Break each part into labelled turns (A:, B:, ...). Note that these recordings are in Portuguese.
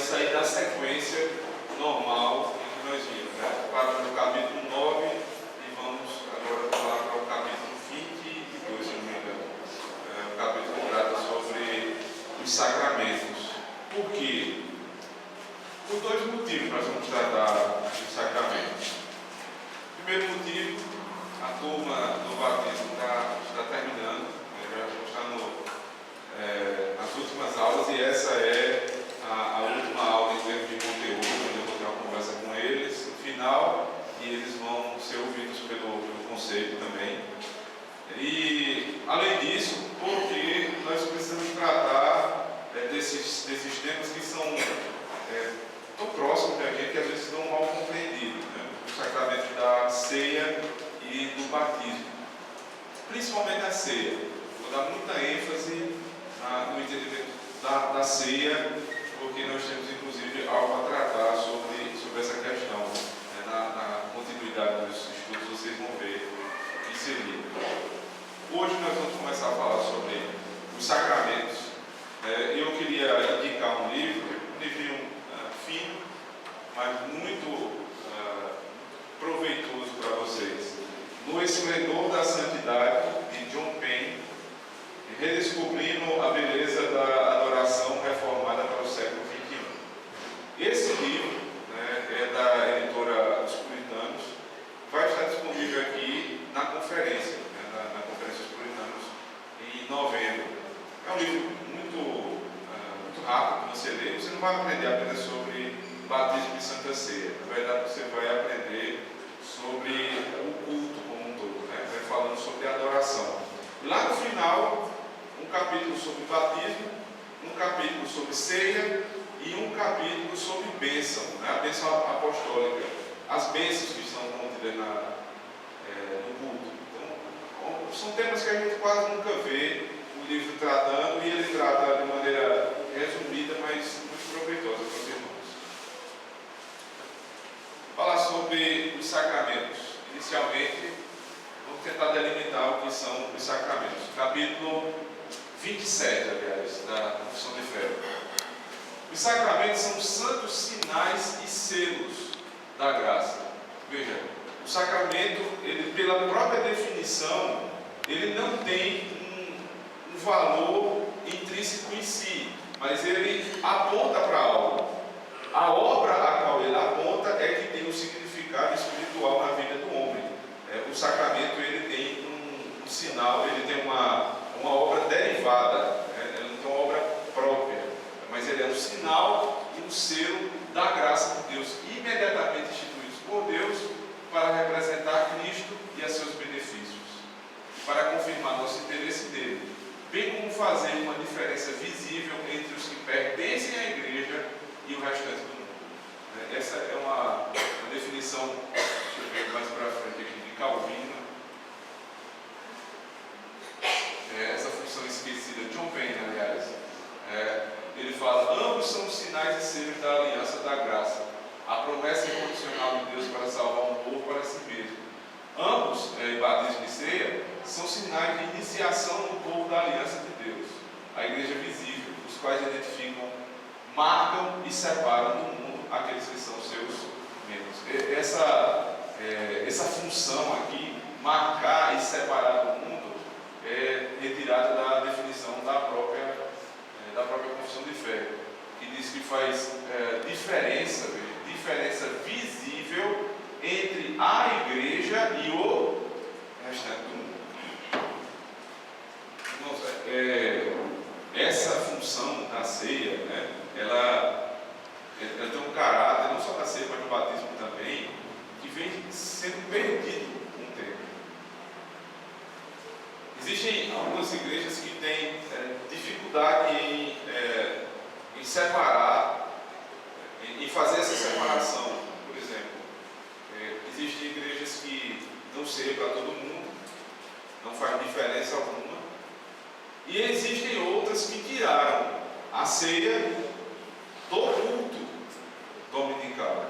A: sair da sequência normal que nós vimos, né? Paramos no capítulo 9 e vamos agora falar para o capítulo 22, se não me engano. O capítulo trata sobre os sacramentos. Por quê? Por dois motivos nós vamos tratar dos sacramentos. Primeiro motivo, a turma do batismo está terminando, já está nas últimas aulas, e essa é a última aula em termos de conteúdo, onde eu vou ter uma conversa com eles no final, e eles vão ser ouvidos pelo conselho também. E, além disso, porque nós precisamos tratar desses temas que são tão próximos da gente que às vezes são mal compreendidos, né? O sacramento da ceia e do batismo, principalmente a ceia. Vou dar muita ênfase no entendimento da ceia, porque nós temos inclusive algo a tratar sobre essa questão, né? Na continuidade dos estudos vocês vão ver o que seria. Hoje nós vamos começar a falar sobre os sacramentos. Eu queria indicar um livrinho fino, mas muito proveitoso para vocês. No Esplendor da Santidade, de John Payne, redescobrindo a beleza da adoração reformada para o século XXI. Esse livro, né, é da editora Dos Puritanos, vai estar disponível aqui na conferência, né, na Conferência dos Puritanos, em novembro. É um livro muito rápido para você ler. Você não vai aprender apenas sobre batismo e Santa Ceia. Na verdade, você vai aprender sobre o culto como um todo, né? Vai falando sobre adoração. Lá no final, um capítulo sobre batismo, um capítulo sobre ceia e um capítulo sobre bênção, né? A bênção apostólica, as bênçãos que estão contidas no culto. Então, são temas que a gente quase nunca vê o livro tratando, e ele trata de maneira resumida, mas muito proveitosa para os irmãos. Falar sobre os sacramentos. Inicialmente, vamos tentar delimitar o que são os sacramentos. Capítulo 27, aliás, da Confissão de Fé. Os sacramentos são santos sinais e selos da graça. Veja, o sacramento, ele, pela própria definição, ele não tem um valor intrínseco em si, mas ele aponta para algo. A obra a qual ele aponta é que tem um significado espiritual na vida do homem. O sacramento, ele tem um sinal, ele tem uma obra derivada, ele não tem uma obra própria, mas ele é um sinal e um selo da graça de Deus, imediatamente instituídos por Deus para representar Cristo e a seus benefícios, para confirmar nosso interesse nele, bem como fazer uma diferença visível entre os que pertencem à igreja e o restante do mundo. Essa é uma definição, deixa eu ver mais para frente aqui, de Calvino. Essa função esquecida, John Payne, aliás. Ele fala: ambos são os sinais e selos da aliança da graça, a promessa incondicional de Deus para salvar um povo para si mesmo. Ambos, batismo e ceia, são sinais de iniciação no povo da aliança de Deus, a igreja visível, os quais identificam, marcam e separam do mundo aqueles que são seus membros. Essa função aqui, marcar e separar do mundo, é retirada da definição da própria Confissão de Fé, que diz que faz diferença visível entre a igreja e o restante do mundo. Essa função da ceia, né, ela tem um caráter, não só da ceia, mas do batismo também, que vem sendo perdido com o tempo. Existem algumas igrejas que têm dificuldade em separar, em fazer essa separação. Por exemplo, existem igrejas que dão ceia para todo mundo, não faz diferença alguma, e existem outras que tiraram a ceia do culto dominical.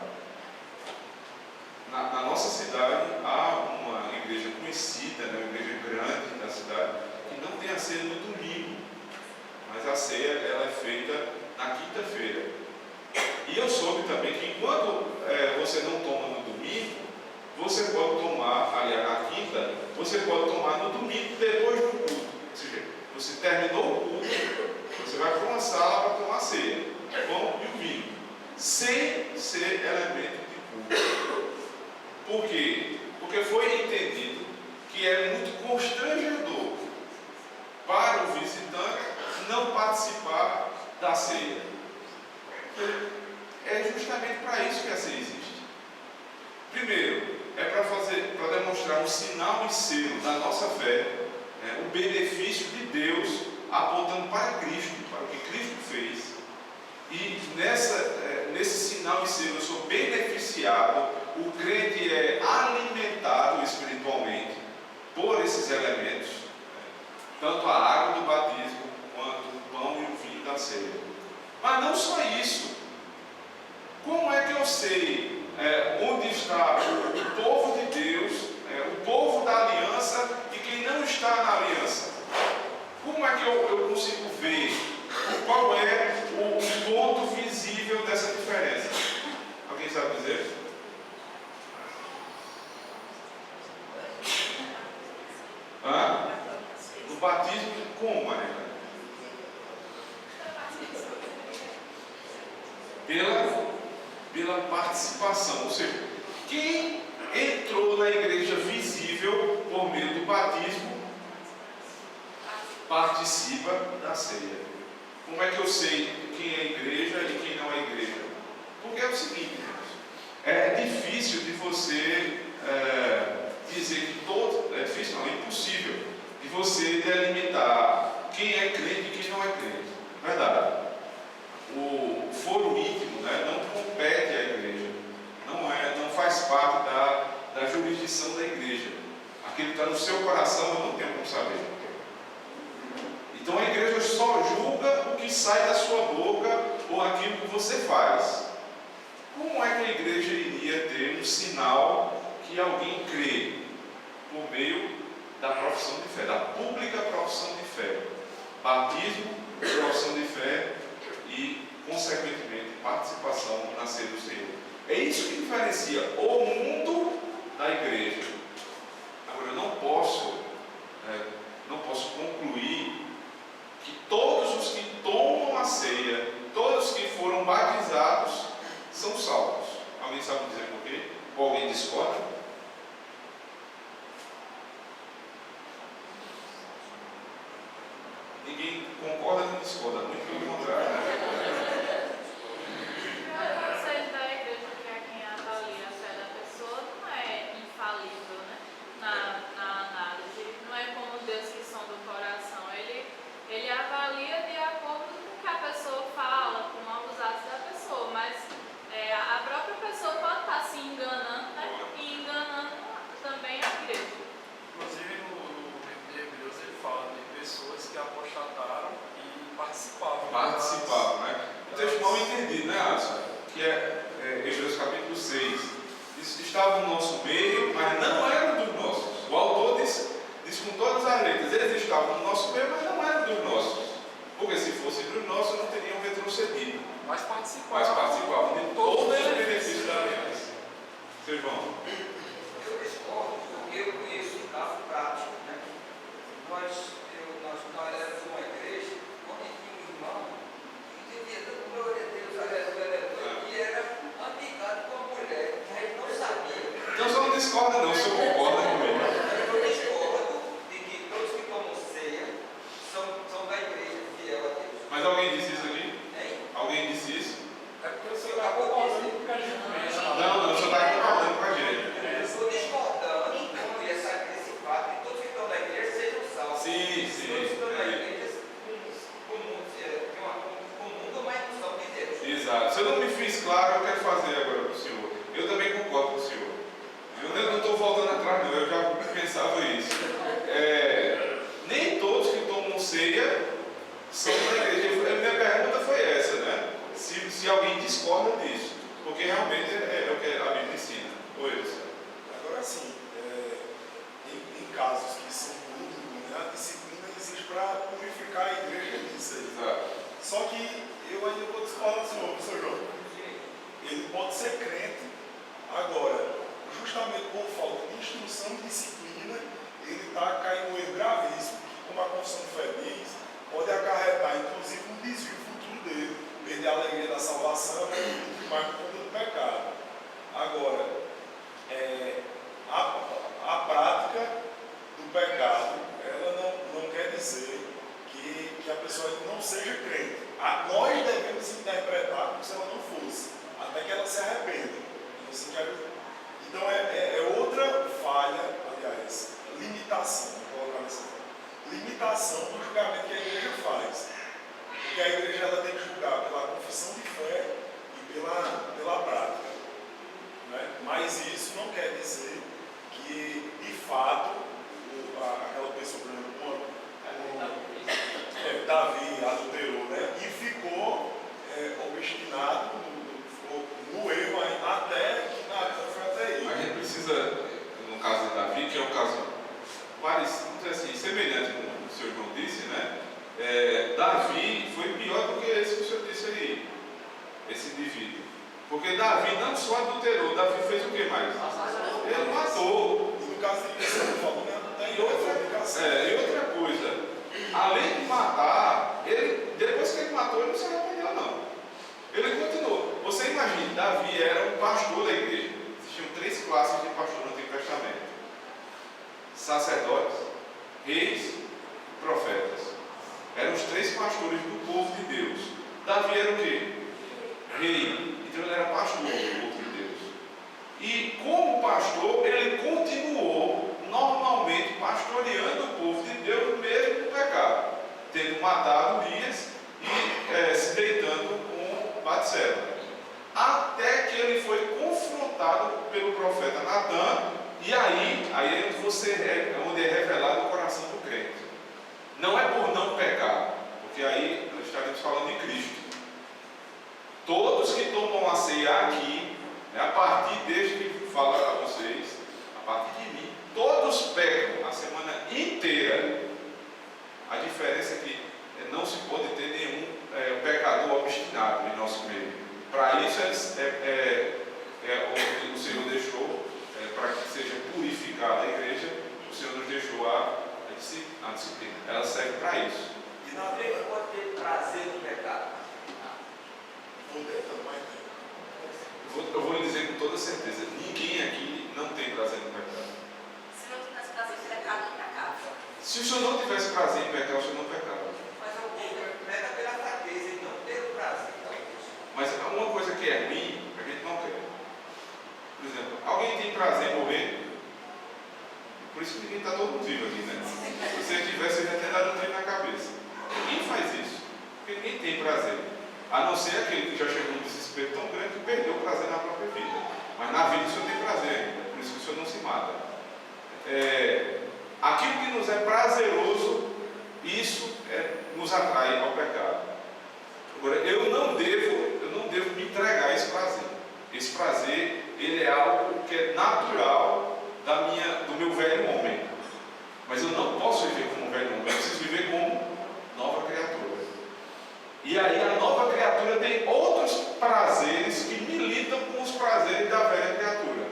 A: Na nossa cidade há uma igreja conhecida, né, uma igreja grande da cidade, que não tem a ceia no domingo, mas a ceia ela é feita na quinta-feira. E eu soube também que quando você não toma no domingo, você pode tomar, aliás, na quinta, você pode tomar no domingo depois do culto. Ou seja, você terminou o culto, você vai para uma sala para tomar ceia, pão e o vinho, sem ser elemento de culto. Por quê? Porque foi entendido que é muito constrangedor para o visitante não participar da ceia. É justamente para isso que a ceia existe. Primeiro, é para demonstrar um sinal e selo da nossa fé, né, o benefício de Deus apontando para Cristo, para o que Cristo fez. E nesse sinal e selo eu sou beneficiado, o crente é alimentado espiritualmente por esses elementos, tanto a água do batismo quanto o pão e o vinho da ceia. Mas não só isso. Como é que eu sei onde está o povo de Deus, o povo da aliança e quem não está na aliança? Como é que eu consigo ver qual é o ponto visível dessa diferença? Alguém sabe dizer? No batismo, como, Maria? Pela participação, ou seja, quem entrou na igreja visível por meio do batismo participa da ceia. Como é que eu sei quem é igreja e quem não é igreja? Porque é o seguinte, é difícil de você dizer que todo, é difícil não, é impossível de você delimitar quem é crente e quem não é crente. Verdade. O foro íntimo, né, não compete à igreja, não faz parte da jurisdição da igreja. Aquilo que está no seu coração eu não tenho como saber. Então a igreja só julga o que sai da sua boca ou aquilo que você faz. Como é que a igreja iria ter um sinal que alguém crê? Por meio da profissão de fé, da pública profissão de fé. Batismo, profissão de fé e, consequentemente, participação na ceia do Senhor. É isso que diferencia o mundo da igreja. Agora, eu não posso concluir que todos os que tomam a ceia, todos que foram batizados, são salvos. Alguém sabe dizer por quê? Ou alguém discorda? Ninguém concorda nem discorda, muito pelo contrário.
B: Vocês da igreja, que é quem avalia a fé da pessoa, não é infalível, né? Na análise. Não é como Deus que sonda o coração. Ele avalia de acordo com o que a pessoa fala, com os atos da pessoa, mas a própria pessoa pode estar se enganando, né? E enganando também a igreja.
C: Inclusive no livro de Hebreus ele fala de pessoas que apostataram e participavam.
A: Né? O texto mal entendido, né, Alisson? Que é Hebreus capítulo 6. Estavam no nosso meio, mas não eram dos nossos. O autor diz com todas as letras, eles estavam no nosso meio, mas não eram dos nossos. Porque se fossem dos nossos, não teriam retrocedido.
C: Mas participavam
A: de todos os benefícios da aliança. Seu irmão?
D: Eu discordo, porque eu conheço um caso prático, né? Nós éramos uma igreja onde tinha um irmão que dizia tanto glória a Deus, aleluia, e era ambicado com uma mulher, que a gente não sabia.
A: Então você não discorda não, você concorda comigo.
D: Eu discordo de que todos que tomam ceia são da igreja fiel a Deus.
A: Mas alguém disse isso aqui?
D: Hein?
A: Alguém disse isso?
C: É porque você está concordando com o que a gente conhece.
A: Não, você está concordando com a gente.
D: Eu estou discordando como ia sair desse fato que todos que estão na igreja sejam salvos.
A: Sim.
D: Todos que estão na igreja com o mundo, mas não são de Deus.
A: Exato. Se eu não me fiz claro, eu quero fazer agora para o senhor. Eu também concordo com o senhor. Eu não estou voltando atrás, não. Eu já pensava isso. Nem todos que tomam ceia são da igreja. A minha pergunta foi essa, né? Se alguém discorda disso. Porque realmente é o que a Bíblia ensina. Oi, Luciano.
E: Agora sim, em casos que são públicos, a disciplina existe para purificar a igreja disso aí.
A: Exato.
E: Só que eu ainda vou discordar do senhor, professor João. por falta de instrução e disciplina, ele está caindo no erro gravíssimo, que, como a confissão de fé diz, pode acarretar, inclusive, um desvio futuro dele, perder a alegria da salvação e mais por conta do pecado. Agora, a prática do pecado, ela não quer dizer que a pessoa não seja crente. Nós devemos interpretar como se ela não fosse, até que ela se arrependa. Então é outra falha, aliás, limitação, vou colocar dessa forma. Limitação do julgamento que a igreja faz. Porque a igreja ela tem que julgar pela confissão de fé e pela prática. Né? Mas isso não quer dizer que, de fato, aquela pessoa, por exemplo, Davi adulterou, né? E ficou obstinado, ficou no erro até que Natan foi até ele.
A: A gente precisa, no caso de Davi, que é um caso parecido, assim, semelhante com o que o senhor João disse, né? Davi foi pior do que esse que o senhor disse aí, esse indivíduo. Porque Davi não só adulterou, Davi fez o que mais? Ele matou.
E: E no caso de que você falou, né?
A: E outra coisa, além de matar, depois que ele matou, ele não se arrependeu, não. Ele continuou. Você imagina, Davi era um pastor da igreja. Existiam 3 classes de pastor no Antigo Testamento: sacerdotes, reis e profetas. Eram os 3 pastores do povo de Deus. Davi era o quê? Rei. Então ele era pastor do povo de Deus. E como pastor, ele continuou normalmente pastoreando o povo de Deus, mesmo no pecado, tendo matado Urias e se deitando com Batseba, até que ele foi confrontado pelo profeta Natan, e aí é onde é revelado o coração do crente. Não é por não pecar, porque aí nós estaremos falando de Cristo. Todos que tomam a ceia aqui, né, a partir desde que falo a vocês, a partir de mim, todos pecam a semana inteira. A diferença é que não se pode ter nenhum pecador obstinado em nosso meio. Para isso o Senhor deixou, para que seja purificada a igreja, o Senhor nos deixou a disciplina. Ela serve para isso.
D: E não pode ter prazer no pecado.
A: Eu vou lhe dizer com toda certeza, ninguém aqui não tem prazer no pecado.
F: Se não tivesse prazer em pecado, não pecava.
A: Se o senhor não tivesse prazer em pecar, o senhor não pecava.
D: Mas alguém peca pela fraqueza e não ter o prazer.
A: Mas uma coisa que é ruim, a gente não quer. Por exemplo, alguém tem prazer em morrer? Por isso que ninguém está todo mundo vivo aqui, né? Se você tivesse, já teria dado um trem na cabeça. Ninguém faz isso. Porque ninguém tem prazer. A não ser aquele que já chegou num desespero tão grande que perdeu o prazer na própria vida. Mas na vida o senhor tem prazer ainda. Por isso que o senhor não se mata. Aquilo que nos é prazeroso, isso nos atrai ao pecado. Agora, eu não devo me entregar a esse prazer. Esse prazer, ele é algo que é natural do meu velho homem. Mas eu não posso viver como um velho homem, eu preciso viver como nova criatura. E aí a nova criatura tem outros prazeres que militam com os prazeres da velha criatura.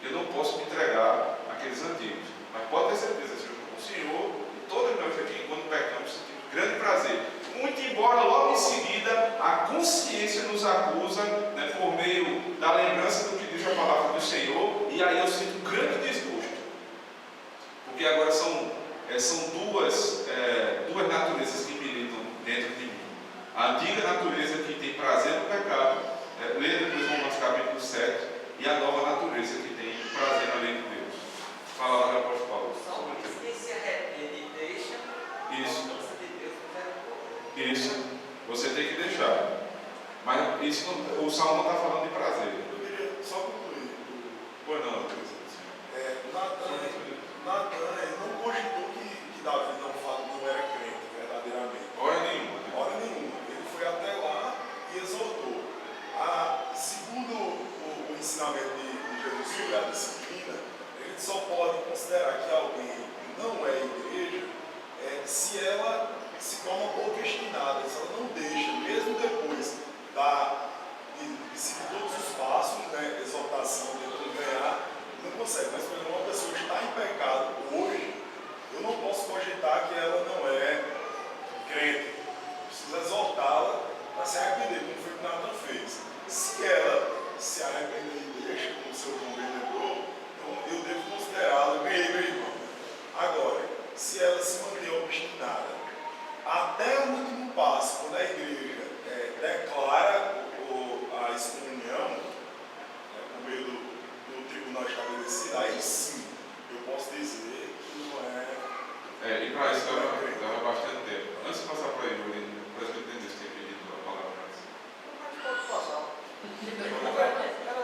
A: Eu não posso me entregar àqueles antigos. Mas pode ter certeza, o Senhor e todos nós aqui, quando pecamos, sentimos grande prazer. Muito embora logo em seguida a consciência nos acusa, né, por meio da lembrança do que diz a palavra do Senhor, e aí eu sinto um grande desgosto. Porque agora são duas naturezas que militam dentro de mim. A antiga natureza que tem prazer no pecado, leia depois Romanos capítulo 7, e a nova natureza que tem prazer na lei de Deus. Fala lá no apóstolo Paulo.
D: Só quem se arrepende e deixa a mudança de Deus no verbo.
A: Isso, você tem que deixar. Mas isso o Salmo não está falando de prazer.
E: Eu queria só concluir.
A: Pois não,
E: Natan, ele não cogitou que Davi não era crente verdadeiramente.
A: hora nenhuma.
E: Hora nenhuma. Ele foi até lá e exortou. Segundo o ensinamento de Jesus sobre a disciplina, ele só pode considerar que alguém não é igreja se ela se torna obstinada, se ela não deixa, mesmo depois de seguir todos os passos, né, exortação, tentando ganhar, não consegue. Mas acontecido, aí sim eu posso dizer que não é.
A: E para isso dava bastante tempo. Antes de passar para ele, parece que eu entendi se tem pedido a palavra antes.
C: Mas pode passar.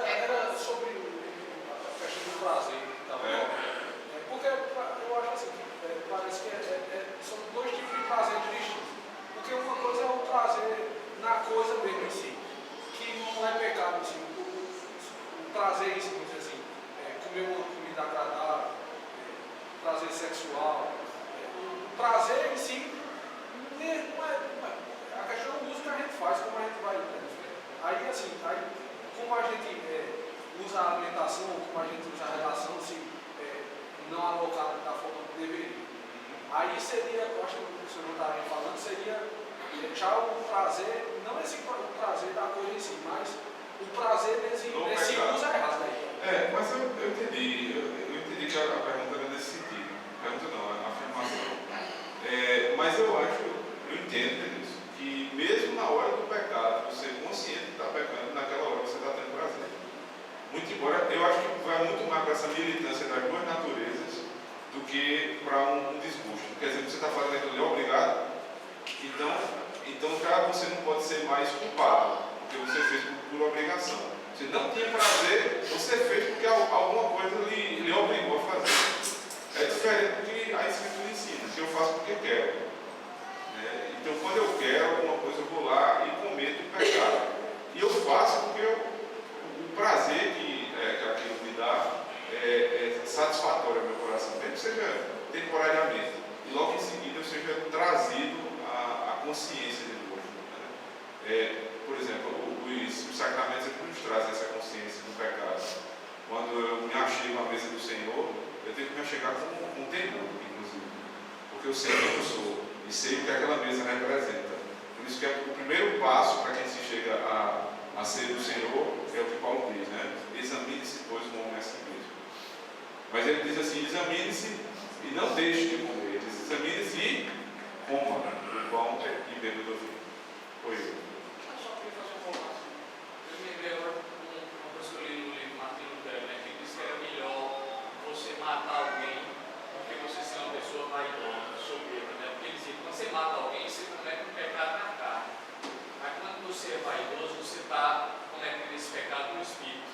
C: Era sobre a questão do prazer e tal. Porque eu acho assim, parece que são dois tipos de prazer distintos. Porque uma coisa é o prazer na coisa mesmo em si, que não é pecado em si. O prazer em si, vamos dizer assim, comer uma comida agradável, prazer sexual. O prazer em si não é a questão do uso que a gente faz, como a gente vai. Aí assim, como a gente usa a alimentação, como a gente usa a relação, assim, não alocada da forma que deveria. Aí seria, eu acho que o senhor não estava falando, seria já o prazer, não esse o prazer da coisa em si, mas o prazer nesse uso errado aí.
A: Mas eu entendi. Eu entendi que a pergunta era nesse sentido. Pergunta não, a afirmação. Mas eu entendo isso, que mesmo na hora do pecado, você é consciente que está pecando, naquela hora você está tendo prazer. Muito embora, eu acho que vai muito mais para essa militância das duas naturezas do que para um desgosto. Quer dizer, você está fazendo aquilo ali obrigado, então já você não pode ser mais culpado, porque você fez por obrigação. Você não tinha prazer, você fez porque alguma coisa lhe obrigou a fazer. É diferente do que a Escritura ensina, que eu faço porque quero. Então, quando eu quero alguma coisa, eu vou lá e cometo o pecado. E eu faço porque o prazer que aquilo me dá é satisfatório ao meu coração, mesmo que seja temporariamente. E logo em seguida eu seja trazido à consciência de novo. Por exemplo, os sacramentos nos trazem essa consciência do pecado. Quando eu me achego à mesa do Senhor, eu tenho que me achegar com temor, inclusive. Porque eu sei quem eu sou e sei o que aquela mesa representa. Por isso que o primeiro passo para quem se chega a ser do Senhor é o que Paulo diz, né? Examine-se, pois, o homem é assim mesmo. Mas ele diz assim, examine-se e não deixe de comer. Ele diz, examine-se e coma o pão e beba do vinho. Foi eu.
C: Eu só queria fazer uma colocação. Eu me lembrei agora uma coisa que eu li no livro Martin Lutero, né, que diz que era melhor você matar alguém do que você ser uma pessoa vaidosa, soberba, né? Porque ele dizia, quando você mata alguém, você comete um pecado na carne. Mas quando você é vaidoso, você está cometendo esse pecado no espírito.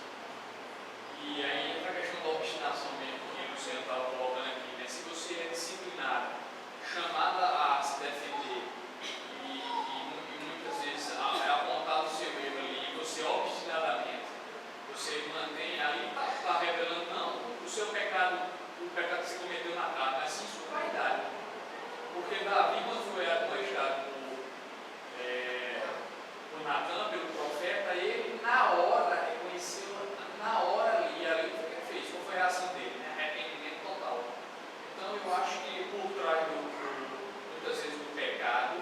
C: E aí entra a questão da obstinação mesmo, que o Luciano estava colocando aqui, né? Se você é disciplinado, chamada a se defender e muitas vezes é apontado o seu erro ali, e você obstinadamente, você mantém ali, está revelando não o seu pecado, o pecado que você cometeu na carne, mas sim sua vaidade. Porque Davi, quando foi admoestado por Natan, pelo profeta, ele na hora reconheceu, na hora ali, e ali o que ele fez, qual foi a reação dele, né? Arrependimento total. Então eu acho que por trás muitas vezes do pecado,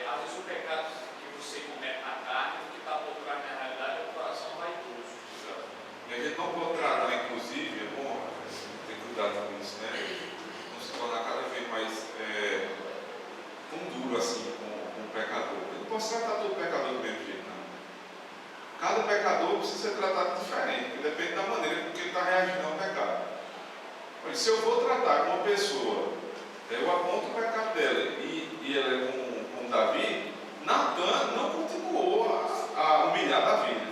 C: às vezes o pecado que você comete na carne, o que está por trás na realidade é o coração vaidoso.
A: E a gente não pode tratar, inclusive, é bom ter cuidado com isso, né? Não se tornar cada vez mais tão duro assim com o pecador. Eu não posso tratar todo pecador do mesmo jeito, não. Cada pecador precisa ser tratado diferente, porque depende da maneira com que ele está reagindo ao pecado. Mas se eu vou tratar com uma pessoa, eu aponto o pecado dela e ela é como Davi, Natan não continuou a humilhar Davi, né?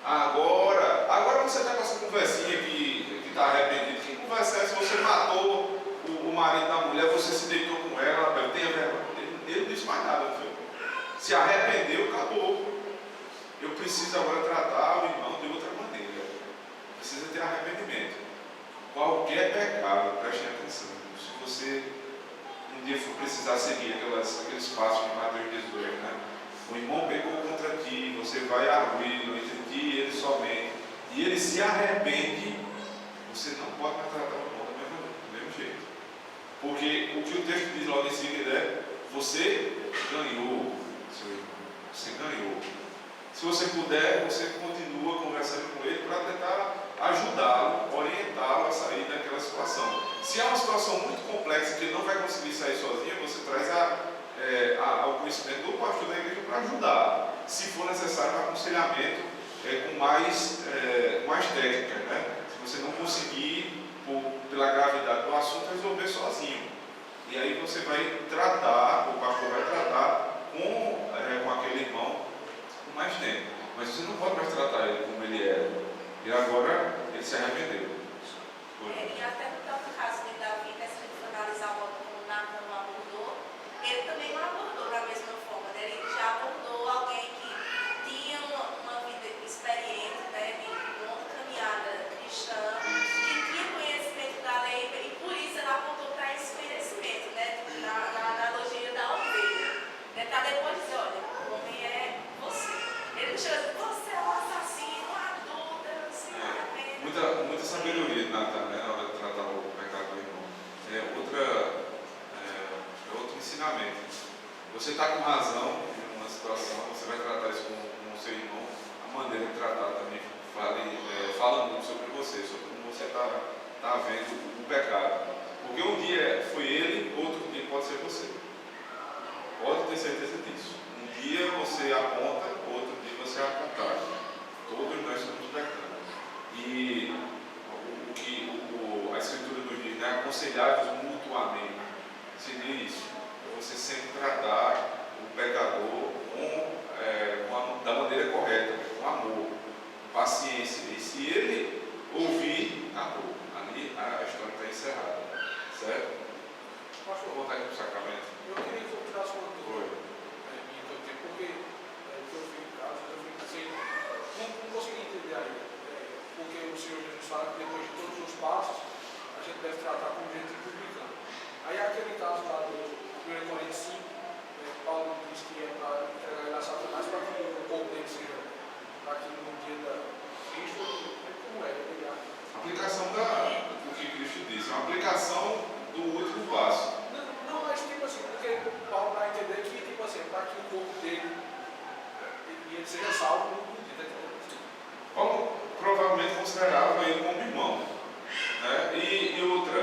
A: Agora você está com essa conversinha que está arrependido. Que conversa é essa? Você matou o marido da mulher, você se deitou com ela, tenha vergonha. Ele não disse mais nada, filho. Se arrependeu, acabou. Eu preciso agora tratar o irmão de outra maneira. Precisa ter arrependimento. Qualquer pecado, prestem atenção. Se você um dia for precisar seguir aqueles passos de Mateus 18, né? O irmão pecou contra ti, você vai arguir-lo entre ti e ele somente, e ele se arrepende, você não pode mais tratar o irmão do mesmo jeito. Porque o que o texto diz logo em seguida é: você ganhou, seu irmão, você ganhou. Se você puder, você continua conversando com ele para tentar ajudá-lo, orientá-lo a sair daquela situação. Se é uma situação muito complexa que ele não vai conseguir sair sozinho, você traz ao conhecimento do pastor da igreja para ajudar. Se for necessário, um aconselhamento com mais técnica, né? Se você não conseguir, pela gravidade do assunto, resolver sozinho. E aí você vai tratar, o pastor vai tratar com aquele irmão com mais tempo. Mas você não pode mais tratar ele como ele era. E agora ele se arrependeu.
F: E até no próprio caso de Davi, né, se a gente for analisar o modo como Natan o abordou, ele também não abordou da mesma forma, né? Ele já abordou alguém que tinha uma vida experiente, né, de longa caminhada cristã, que tinha conhecimento da lei, e por isso ele apontou para esse conhecimento, né, na analogia da ovelha. Né, para depois dizer, olha, o homem é você. Ele não chega a dizer, você é um assassino, adúltero, assim,
A: Muita sabedoria de Natan, né, na hora de tratar o pecado do irmão. Outro ensinamento. Você está com razão em uma situação, você vai tratar isso com o seu irmão, a maneira de tratar também fala muito sobre você, sobre como você está vendo o pecado. Porque um dia foi ele, outro dia pode ser você. Pode ter certeza disso. Um dia você aponta, outro dia você é apontado. Todos nós estamos pecando. E o que a Escritura nos diz, né? Aconselhar-vos mutuamente, seria isso. É você sempre tratar o pecador da maneira correta, com amor, com paciência. E se ele ouvir, acabou. Ali a história está encerrada. Certo? Pastor, vou voltar aqui para o sacramento.
C: Eu queria que eu tirasse uma dúvida.
A: Foi.
C: Porque eu fico em casa, eu fico assim, não consegui entender ainda. Porque o Senhor Jesus fala que depois de todos os passos, a gente deve tratar como gente publicana. Aí aquele caso lá do 1 Coríntios 5, Paulo diz que é para entregar ele a Satanás para que o corpo dele seja, para que no dia da Cristo, como é?
A: Aplicação do que Cristo disse, é uma aplicação do último passo.
C: Não, mas tipo assim, porque Paulo dá a entender que, tipo assim, para que o corpo dele e ele seja salvo no dia da Cristo.
A: Paulo provavelmente considerava ele como irmão. Né? E outra,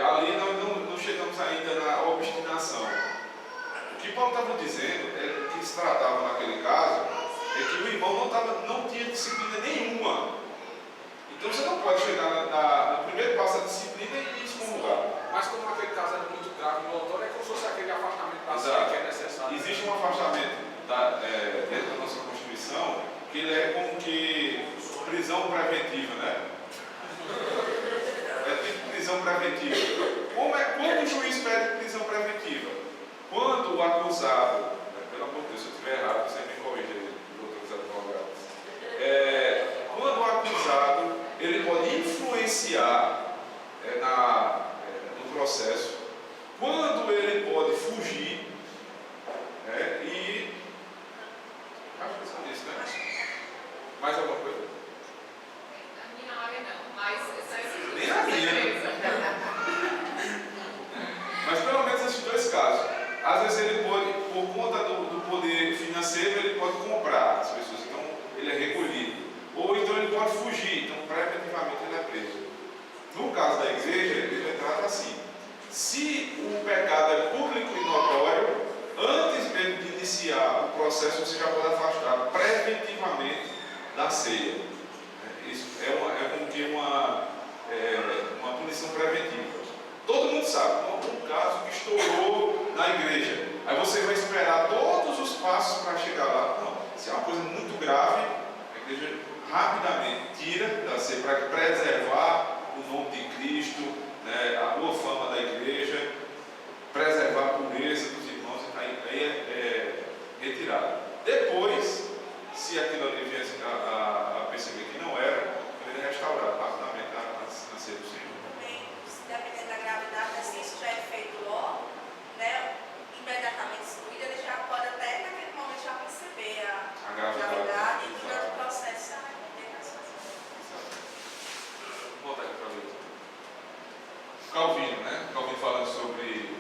A: ali nós não chegamos ainda na obstinação. O que Paulo estava dizendo, que se tratava naquele caso, é que o irmão não tinha disciplina nenhuma. Então você não pode chegar no primeiro passo da disciplina e excomungar.
C: Mas como aquele caso era muito grave e notório, é como se fosse aquele afastamento da série que é necessário.
A: Existe um afastamento dentro da nossa Constituição, que ele é como que prisão preventiva, né? É tipo prisão preventiva. Quando o juiz pede prisão preventiva? Quando o acusado, pelo amor de Deus, se eu estiver errado, você me corrija aí, doutores advogados. Quando o acusado, ele pode influenciar no processo, quando ele pode fugir, e acho que são isso, né? Mais alguma coisa?
B: Na minha área não, mas só esses
A: Nem a minha. Mas pelo menos esses dois casos. Às vezes ele pode, por conta do poder financeiro, ele pode comprar as pessoas, então ele é recolhido. Ou então ele pode fugir, então preventivamente ele é preso. No caso da igreja, ele trata assim: se o pecado é público e notório, antes mesmo de iniciar o processo, você já pode afastar preventivamente da ceia. Isso é como que uma punição preventiva. Todo mundo sabe, um caso que estourou na igreja. Aí você vai esperar todos os passos para chegar lá. Não, se é uma coisa muito grave, a igreja rapidamente tira da ceia para preservar o nome de Cristo, né, a boa fama da igreja, preservar a pureza dos irmãos, aí é retirado. Depois, se aquilo ali viesse a perceber que não era, ele é restaurado rapidamente na ceia do Senhor.
F: Também, dependendo da gravidade, se isso já é feito logo, né, imediatamente excluído, ele já pode até naquele momento já perceber a gravidade e durante o processo já vai poder nas suas vidas.
A: Vou voltar aqui para ver. Calvino, né? Calvino falando sobre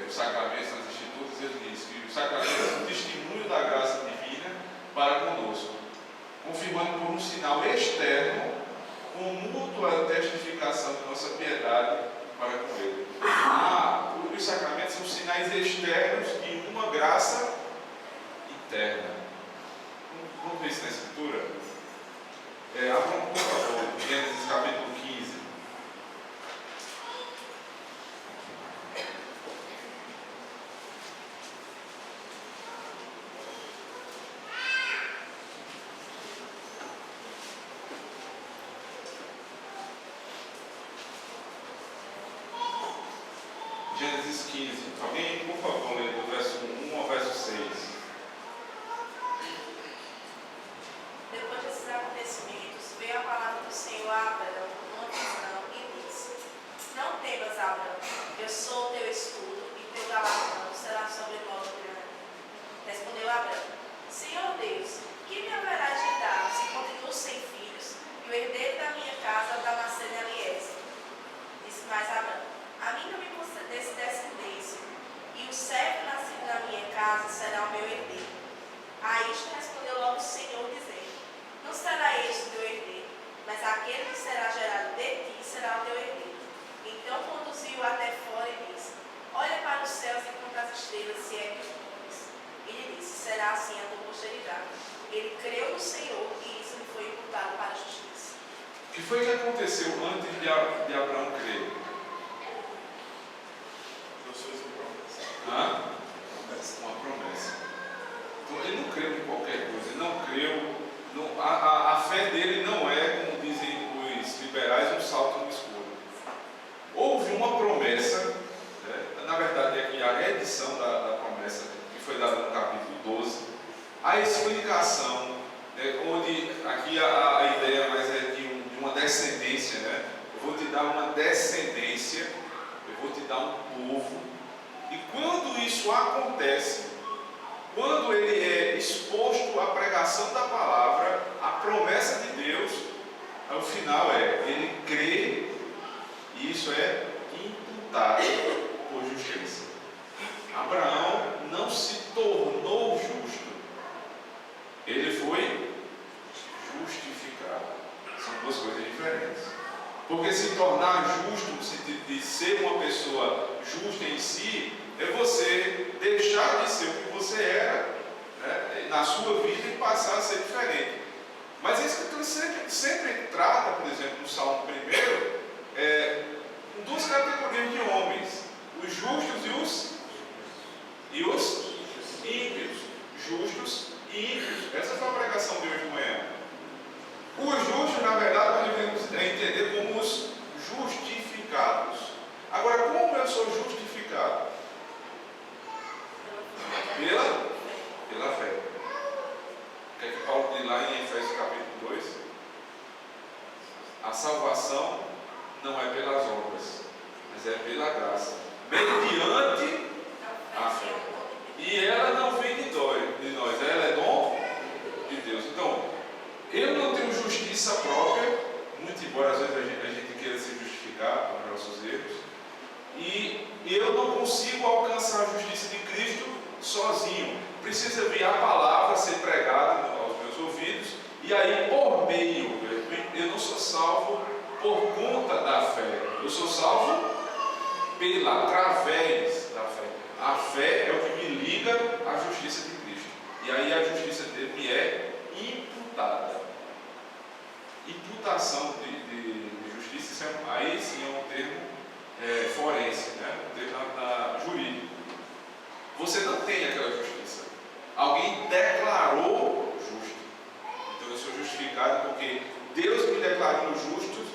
A: os sacramentos nas institutos, ele diz que os sacramentos são um testemunho da graça divina para conosco, confirmando por um sinal externo com mútua testificação de nossa piedade para com ele. Os sacramentos são sinais externos de uma graça interna. Vamos ver isso na Escritura? Gênesis 15. Alguém, por favor, lê do verso 1 ao verso 6.
F: Depois desses acontecimentos, veio a palavra do Senhor a Abraão numa visão e disse: Não temas, Abraão, eu sou o teu escudo e teu galardão será sobre modo grande. Respondeu Abraão: Senhor Deus, que me haverá de dar se continuo sem filhos e o herdeiro da minha casa da nascer de Eliezer? Disse mais Abraão: A mim não me concedesse descendência, e o servo nascido na minha casa será o meu herdeiro. A isto respondeu logo o Senhor, dizendo: Não será este o teu herdeiro, mas aquele que será gerado de ti será o teu herdeiro. Então conduziu-o até fora e disse: Olha para os céus e conta as estrelas, se é que contas. Ele disse: Será assim a tua posteridade. Ele creu no Senhor e isso lhe foi imputado para a justiça.
A: O que foi que aconteceu antes de Abraão crer? Uma promessa. Então ele não creu em qualquer coisa, ele não creu. A fé dele não é, como dizem os liberais, um salto no escuro. Houve uma promessa, né? Na verdade é que a reedição da promessa, que foi dada no capítulo 12, a explicação, né? Onde aqui a ideia mais é de uma descendência, né? Eu vou te dar uma descendência, eu vou te dar um povo. E quando isso acontece, quando ele é exposto à pregação da palavra, à promessa de Deus, ao final ele crê e isso é imputado por justiça. Abraão não se tornou justo, ele foi justificado. São duas coisas diferentes. Porque se tornar justo, no sentido de ser uma pessoa justa em si, é você deixar de ser o que você era, né, na sua vida e passar a ser diferente. Mas a Escritura sempre trata, por exemplo, no Salmo 1, duas categorias de homens: os justos e os ímpios. Justos e ímpios. Essa foi a pregação de hoje de manhã. Os justos, na verdade, nós devemos entender como os justificados. Agora, como eu sou justificado? Pela fé. O que é que Paulo diz lá em Efésios capítulo 2? A salvação não é pelas obras, mas é pela graça, mediante a fé. E ela não vem de nós, ela é dom de Deus. Então, eu não tenho justiça própria, muito embora às vezes a gente queira se justificar por nossos erros, e eu não consigo alcançar a justiça de Cristo sozinho. Precisa vir a palavra ser pregada aos meus ouvidos, e aí por meio, eu não sou salvo por conta da fé, eu sou salvo através da fé. A fé é o que me liga à justiça de Cristo, e aí a justiça dele me é imputada. Imputação de justiça, aí sim é um termo forense, né? Um termo jurídico. Você não tem aquela justiça. Alguém declarou justo. Então eu sou justificado porque Deus me declarou justo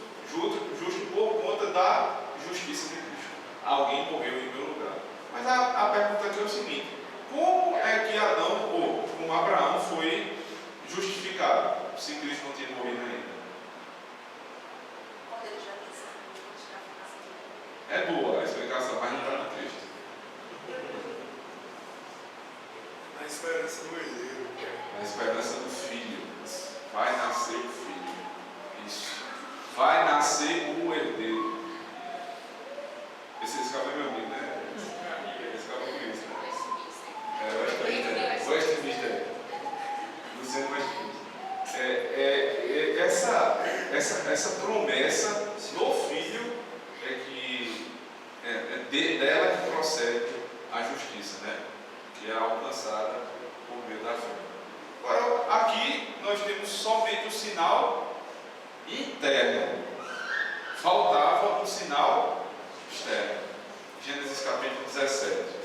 A: por conta da justiça de Cristo. Alguém morreu em meu lugar. Mas a pergunta aqui é o seguinte: como é que Adão, ou como Abraão, foi justificado se Cristo não tinha morrido ainda? É boa a explicação, mas não está no texto.
E: Na esperança do herdeiro.
A: Na esperança do filho. Vai nascer o filho. Isso. Vai nascer o herdeiro. Esse cabelo é meu amigo, né? Esse cabelo é isso, né? Westminster. Luciano Westminster. Essa promessa do filho dela que procede a justiça, né? Que é alcançada por meio da fé. Agora, aqui nós temos somente o sinal interno. Faltava um sinal externo. Gênesis capítulo 17.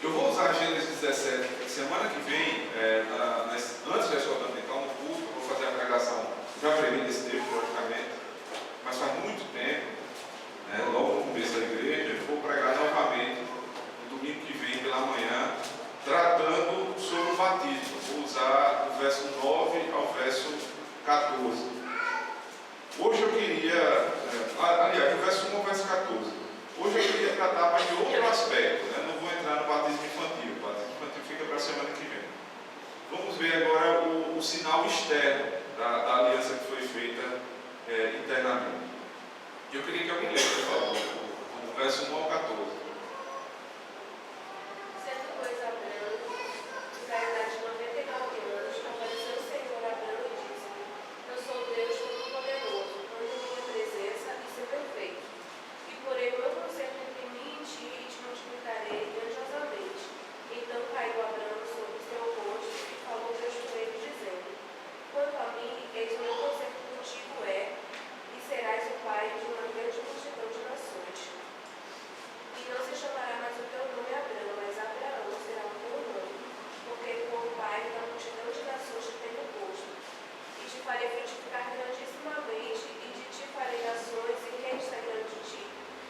A: Eu vou usar Gênesis 17 semana que vem, antes da escola dominical, no culto, eu vou fazer a pregação. Já previ nesse texto, logicamente, mas faz muito tempo. Logo no começo da igreja, eu vou do verso 9 ao verso 14. Hoje eu queria, aliás, do verso 1 ao verso 14. Hoje eu queria tratar mais de outro aspecto, né? Não vou entrar no batismo infantil. O batismo infantil fica para a semana que vem. Vamos ver agora o sinal externo da aliança que foi feita internamente. Eu queria que alguém lesse, por favor, do verso 1 ao 14.
F: Sendo, pois, Abraão, da idade de 99 anos, apareceu o Senhor a Abraão e disse: Eu sou Deus Todo-Poderoso, ande em minha presença e ser perfeito. E porei o meu conserto entre mim e ti, e te multiplicarei grandiosamente. Então caiu Abraão sobre o seu rosto e falou Deus com ele, dizendo: Quanto a mim, eis o meu conserto contigo e serás o pai de uma grande multidão de nações. E não se chamará mais o teu nome Abraão, mas Abraão será o teu nome, porque for o pai da multidão de nações que tenho posto. E te farei frutificar grandissimamente, e de ti farei nações, e quem está grande de ti?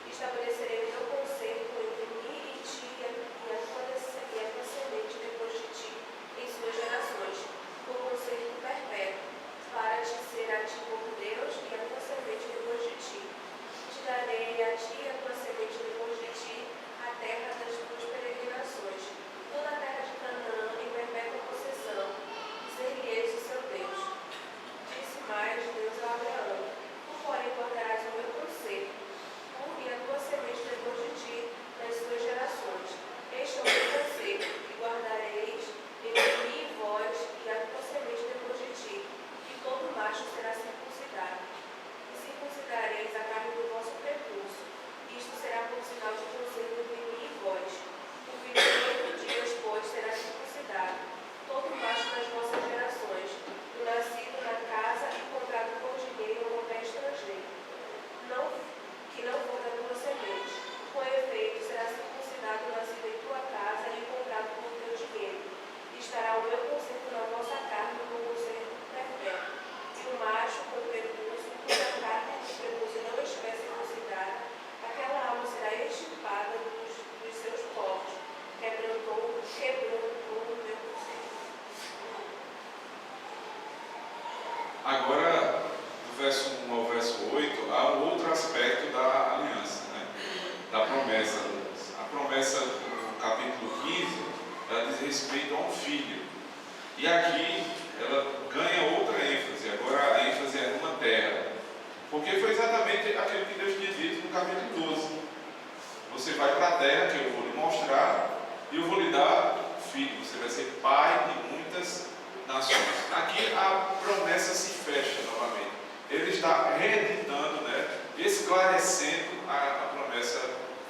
F: Estabelecerei o meu conserto entre mim e ti, e a tua semente depois de ti, em suas gerações, por conserto perpétuo, para te ser a ti como Deus, e a tua semente depois de ti. Te darei a ti e a tua semente depois de ti, a terra das tuas peregrinações, toda a terra de Canaã em perpétua possessão, e ser-lhe-eis o seu Deus. Disse mais Deus a Abraão: Tu, porém, guardarás o meu conselho, tu e a tua semente depois de ti, nas suas gerações. Este é o meu conselho, e guardareis entre mim e vós, e a tua semente depois de ti, e todo macho será circuncidado. E circuncidareis a carne do vosso prepúcio. Isto será por sinal de conselho entre mim e vós. O filho de 8 dias, pois, será circuncidado. Todo macho das vossas gerações, o nascido na casa e comprado por dinheiro ou qualquer estrangeiro, que não for da tua semente. Com efeito, será circuncidado o nascido em tua casa e comprado por teu dinheiro. Estará o meu conserto na vossa carne como conserto perpétuo. E o macho com prepúcio, cuja carne de prepúcio não estiver circuncidada, aquela alma será extirpada dos seus povos, quebrando o meu conserto.
A: Agora, do verso 1 ao verso 8, há um outro aspecto da aliança, né? Da promessa. A promessa no capítulo 15, ela diz respeito a um filho. E aqui ela ganha outra ênfase. Agora a ênfase é numa terra. Porque foi exatamente aquilo que Deus tinha dito no capítulo 12. Você vai para a terra que eu vou lhe mostrar e eu vou lhe dar um filho. Você vai ser pai de muitas nações. Aqui a promessa se fecha novamente. Ele está reeditando, né, esclarecendo a promessa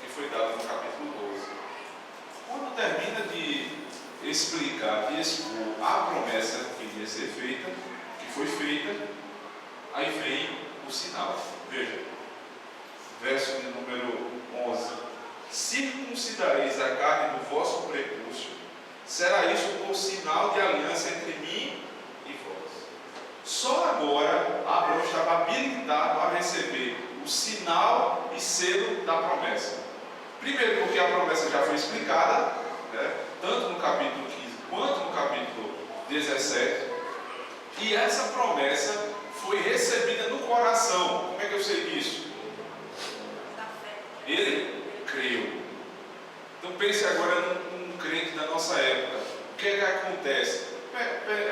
A: que foi dada no capítulo 12. Quando termina de explicar, de expor a promessa que iria ser feita, que foi feita, aí vem o sinal. Veja, verso de número 11: circuncidareis a carne do vosso prepúcio, será isso por sinal de aliança entre mim e vós. Só agora Abraão estava habilitado a receber o sinal e selo da promessa. Primeiro, porque a promessa já foi explicada, né, tanto no capítulo 15 quanto no capítulo 17, e essa promessa foi recebida no coração. Como é que eu sei disso? Ele creu. Então pense agora num crente da nossa época. O que é que acontece?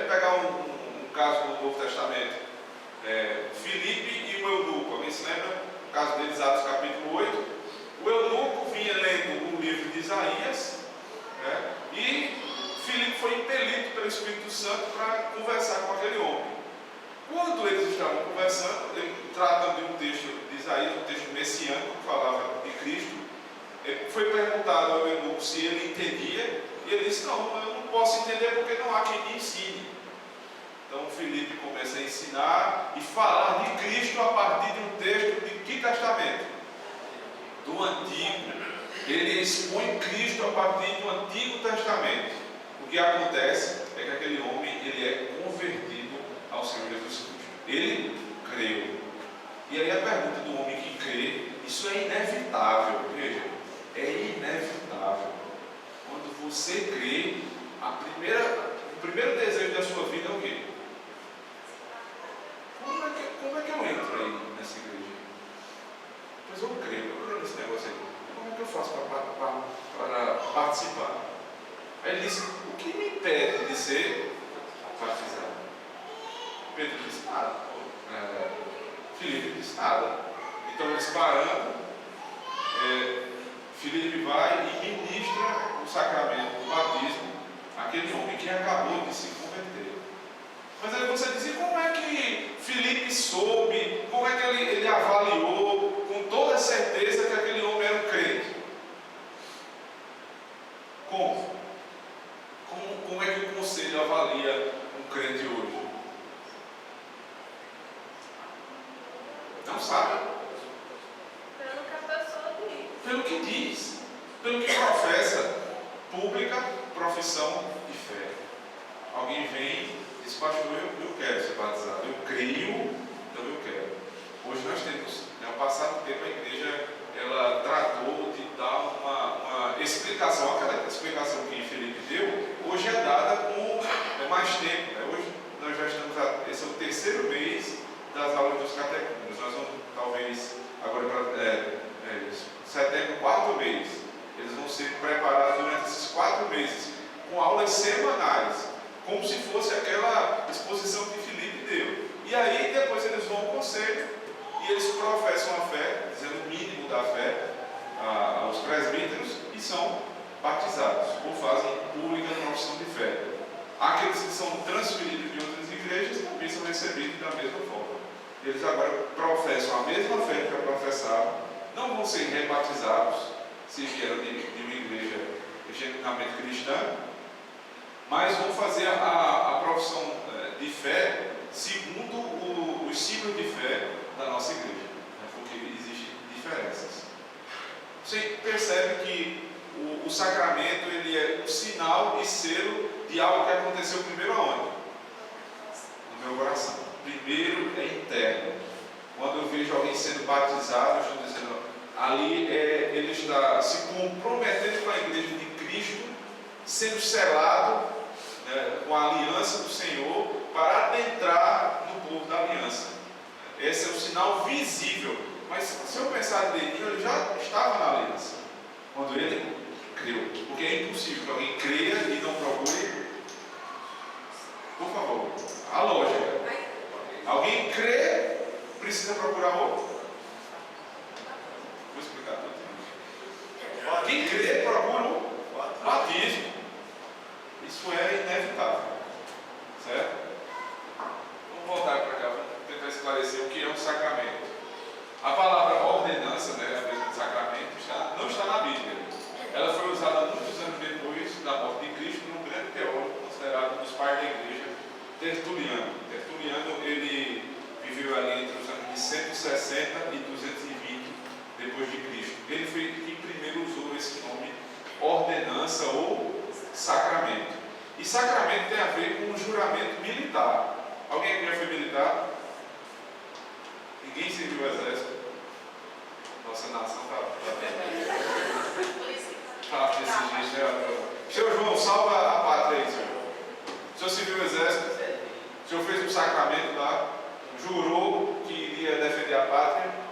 A: Pegar um caso do Novo Testamento. Filipe e o eunuco. Alguém se lembra? O caso deles, Atos capítulo 8. O eunuco vinha lendo o livro de Isaías, né, e Filipe foi impelido pelo Espírito Santo para conversar com aquele homem. Quando eles estavam conversando, ele tratando de um texto de Isaías, um texto messiânico que falava de Cristo, foi perguntado ao eunuco se ele entendia, e ele disse: não, eu não posso entender porque não há quem me ensine. Então Filipe começa a ensinar e falar de Cristo a partir de um texto de que testamento? Do Antigo. Ele expõe Cristo a partir do Antigo Testamento. O que acontece é que aquele homem ele é convertido ao Senhor Jesus Cristo. Ele creu. E aí a pergunta do homem que crê, isso é inevitável. Veja, é inevitável. Quando você crê, o primeiro desejo da sua vida é o Pedro disse nada. Filipe disse nada. Então eles parando, Filipe vai e ministra o sacramento do batismo àquele homem que acabou de se converter. Mas aí você diz, e como é que Filipe soube, como é que ele avaliou com toda certeza que aquele homem era um crente? Como? Como é que o conselho avalia um crente hoje? Não sabe.
B: Pelo que a pessoa diz.
A: Pelo que diz, pelo que professa, pública profissão de fé. Alguém vem e diz, pastor, eu quero ser batizado, eu creio, então eu quero. Hoje nós temos, no passado tempo, a igreja ela tratou de dar uma explicação, aquela explicação que Felipe deu, hoje é dada com mais tempo. Né? Hoje nós já estamos, esse é o terceiro mês das aulas dos catecúmenos. Nós vamos, talvez, agora para setembro, quarto mês. Eles vão ser preparados durante esses 4 meses, com aulas semanais, como se fosse aquela exposição que Filipe deu. E aí, depois eles vão ao conselho e eles professam a fé, dizendo o mínimo da fé aos presbíteros e são batizados, ou fazem pública a profissão de fé. Aqueles que são transferidos de outras igrejas também são recebidos da mesma forma. Eles agora professam a mesma fé que já professavam, não vão ser rebatizados se vieram de uma igreja genuinamente cristã, mas vão fazer a profissão de fé segundo os ciclos de fé da nossa igreja, né? Porque existem diferenças. Você percebe que o sacramento ele é um sinal e selo de algo que aconteceu primeiro aonde? No meu coração. Primeiro é interno. Quando eu vejo alguém sendo batizado, eu estou dizendo, ali ele está se comprometendo com a igreja de Cristo, sendo selado, né, com a aliança do Senhor, para adentrar no povo da aliança. Esse é o sinal visível. Mas se eu pensar direitinho, ele já estava na aliança quando ele creu. Porque é impossível que alguém creia e não procure. Por favor, a lógica. Alguém crê, precisa procurar outro. Vou explicar tudo. Quem crê, procura o batismo. Isso é inevitável. Certo? Vamos voltar para cá, vamos tentar esclarecer o que é um sacramento. A palavra ordenança, né, a mesma de sacramento, não está na Bíblia. Ela foi usada muitos anos depois da morte de Cristo por um grande teólogo considerado um dos pais da igreja, Tertuliano. Tertuliano, ele viveu ali entre os anos de 160 e 220 depois de Cristo. Ele foi quem primeiro usou esse nome, ordenança ou sacramento. E sacramento tem a ver com um juramento militar. Alguém aqui já foi militar? Ninguém serviu o exército? Nossa nação está desse jeito, né? Senhor João, salva a pátria aí, senhor. O senhor serviu o exército? O senhor fez um sacramento lá? Jurou que iria defender a pátria?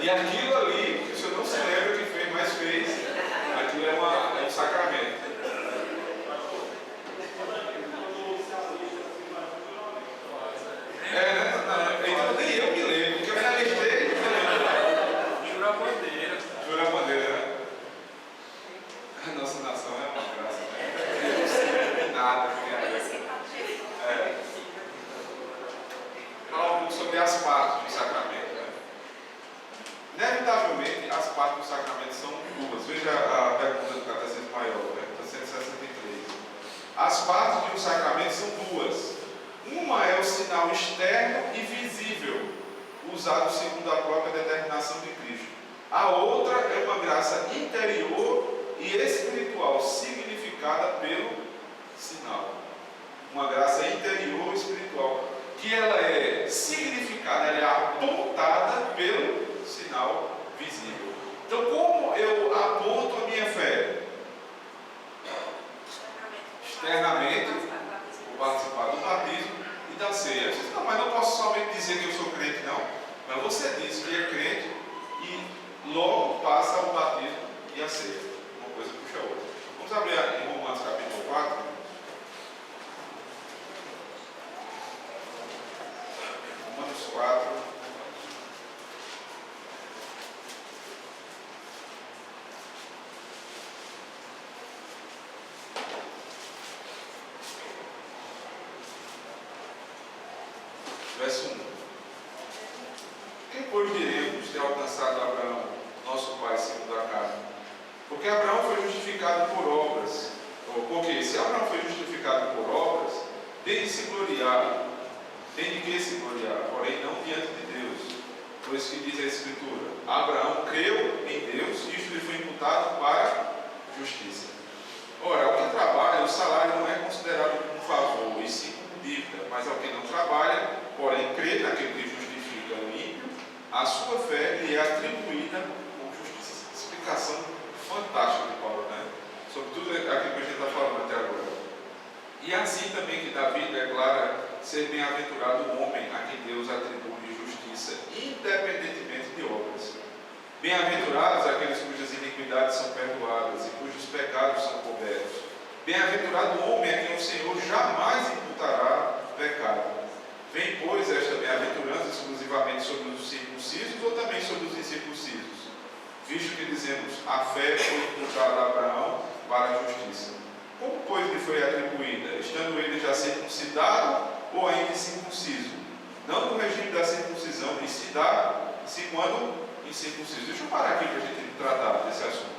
A: E aquilo ali, que o senhor não se lembra que fez, mas fez, aquilo é um sacramento. Então nem eu me lembro, porque eu me alistei. Jura a bandeira. Jura a bandeira, né? A nossa nação é uma graça, né? Nada, Falar um pouco sobre as partes do sacramento. Inevitavelmente, as partes do sacramento são duas. Veja a pergunta do Catecismo Maior, pergunta 163. As partes de um sacramento são duas. Uma é o sinal externo e visível, usado segundo a própria determinação de Cristo. A outra é uma graça interior e espiritual, significada pelo sinal. Uma graça interior e espiritual, que ela é significada, ela é apontada pelo sinal visível. Então, como logo passa o batismo e a ceia. Uma coisa puxa a outra. Vamos abrir em Romanos capítulo 4. Romanos 4. Verso 1. Que, pois, diremos ter alcançado Abraão, nosso pai, segundo a carne? Porque Abraão foi justificado por obras. Porque se Abraão foi justificado por obras, tem de se gloriar, tem de que se gloriar, porém não diante de Deus. Pois que diz a Escritura: Abraão creu em Deus, e isto lhe foi imputado para justiça. Ora, ao que trabalha, o salário não é considerado como um favor, e sim como dívida, mas ao que não trabalha, porém crê naquele que justifica o ímpio, a sua fé lhe é atribuída como justiça. Explicação fantástica de Paulo, né? Sobre tudo aquilo que a gente está falando até agora. E assim também que Davi declara ser bem-aventurado o homem a quem Deus atribui justiça, independentemente de obras. Bem-aventurados aqueles cujas iniquidades são perdoadas e cujos pecados são cobertos. Bem-aventurado o homem a quem o Senhor jamais imputará pecado. Vem, pois, esta bem-aventurança exclusivamente sobre os circuncisos ou também sobre os incircuncisos? Visto que dizemos, a fé foi imputada a Abraão para a justiça. Como, pois, lhe foi atribuída? Estando ele já circuncidado ou ainda incircunciso? Não no regime da circuncisão, e se dá, se quando incircunciso. Deixa eu parar aqui para a gente tratar desse assunto.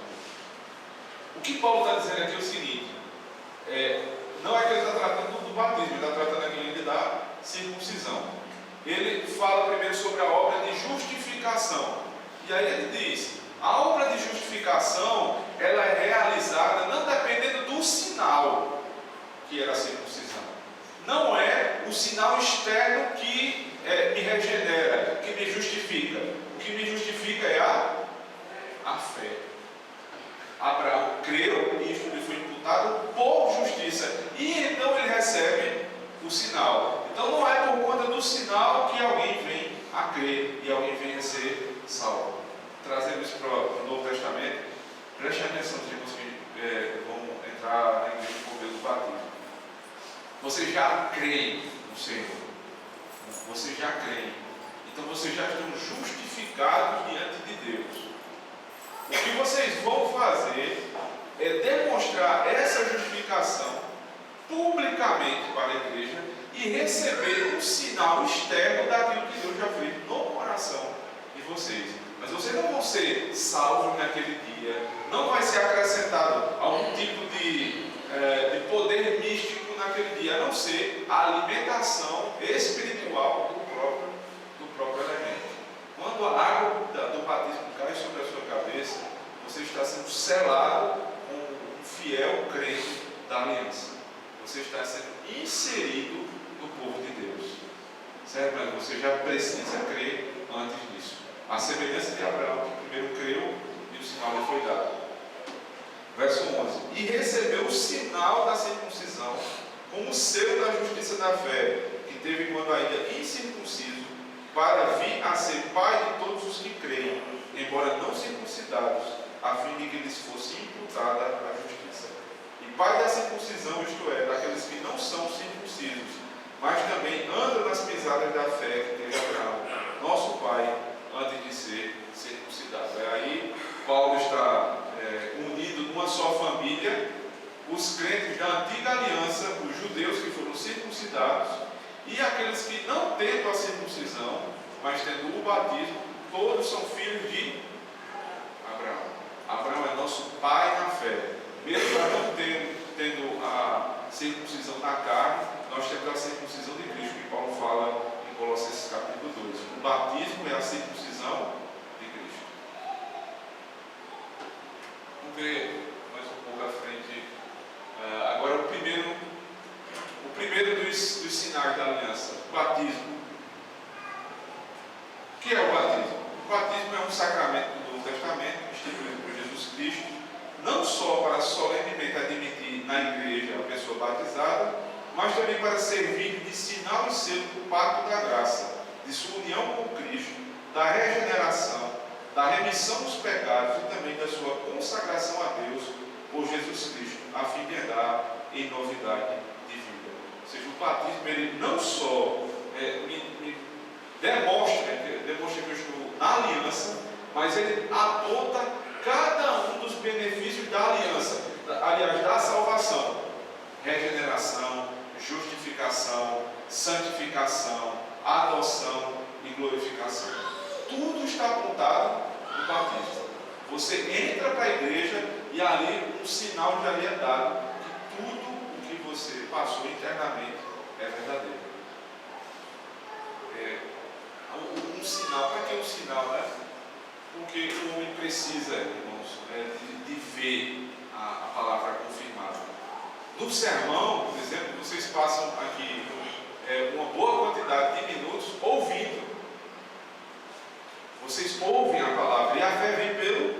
A: O que Paulo está dizendo aqui é o seguinte: não é que ele está tratando do batismo, ele está tratando aqui da circuncisão. Ele fala primeiro sobre a obra de justificação. E aí ele diz: a obra de justificação, ela é realizada não dependendo do sinal, que era a circuncisão. Não é o sinal externo que me regenera, que me justifica. O que me justifica é a fé. Abraão creu e isto lhe foi imputado por justiça. E então ele recebe o sinal. Então não é por conta do sinal que alguém vem a crer e alguém vem a ser salvo. Trazendo isso para o Novo Testamento, preste atenção, irmãos, que vão entrar na igreja por meio do batismo. Vocês já creem no Senhor. Vocês já creem. Então vocês já estão justificados diante de Deus. O que vocês vão fazer é demonstrar essa justificação publicamente para a igreja e receber um sinal externo daquilo que Deus já fez no coração de vocês. Mas vocês não vão ser salvos naquele dia, não vai ser acrescentado algum tipo de poder místico naquele dia, a não ser a alimentação espiritual do próprio elemento. Quando a água do batismo cai sobre a sua cabeça, você está sendo selado com um fiel crente da aliança. Você está sendo inserido no povo de Deus. Certo? Mas você já precisa crer antes disso. A semelhança de Abraão, que primeiro creu e o sinal lhe foi dado. Verso 11. E recebeu o sinal da circuncisão como selo da justiça da fé, que teve quando ainda incircunciso, para vir a ser pai de todos os que creem, embora não circuncidados, a fim de que lhes fosse imputada a justiça. E pai da circuncisão, isto é, daqueles que não são circuncisos, mas também andam nas pisadas da fé que teve Abraão, nosso pai, antes de ser circuncidado. Aí Paulo está unido numa só família, os crentes da antiga aliança, os judeus que foram circuncidados, e aqueles que não tendo a circuncisão, mas tendo o batismo, todos são filhos de Abraão. Abraão é nosso pai na fé. Mesmo não tendo a circuncisão na carne, nós temos a circuncisão de Cristo, que Paulo fala em Colossenses capítulo 2. O batismo é a circuncisão de Cristo. Vamos ver mais um pouco à frente. Agora o primeiro dos sinais da aliança, o batismo. O que é o batismo? O batismo é um sacramento do Novo Testamento, instituído por Jesus Cristo, não só para solenemente admitir na igreja a pessoa batizada, mas também para servir de sinal e selo do pacto da graça, de sua união com Cristo, da regeneração, da remissão dos pecados e também da sua consagração a Deus por Jesus Cristo, a fim de andar em novidade de vida. Ou seja, o batismo, ele não só me demonstra que eu estou na aliança, mas ele aponta cada um dos benefícios da aliança, aliás, da salvação: regeneração, justificação, santificação, adoção e glorificação. Tudo está apontado no batismo. Você entra para a igreja e ali um sinal já lhe é dado que tudo o que você passou internamente é verdadeiro. Um sinal. Para que um sinal, né? Porque o homem precisa, irmãos, de ver a palavra confirmada. No sermão, por exemplo, vocês passam aqui uma boa quantidade de minutos ouvindo. Vocês ouvem a palavra e a fé vem pelo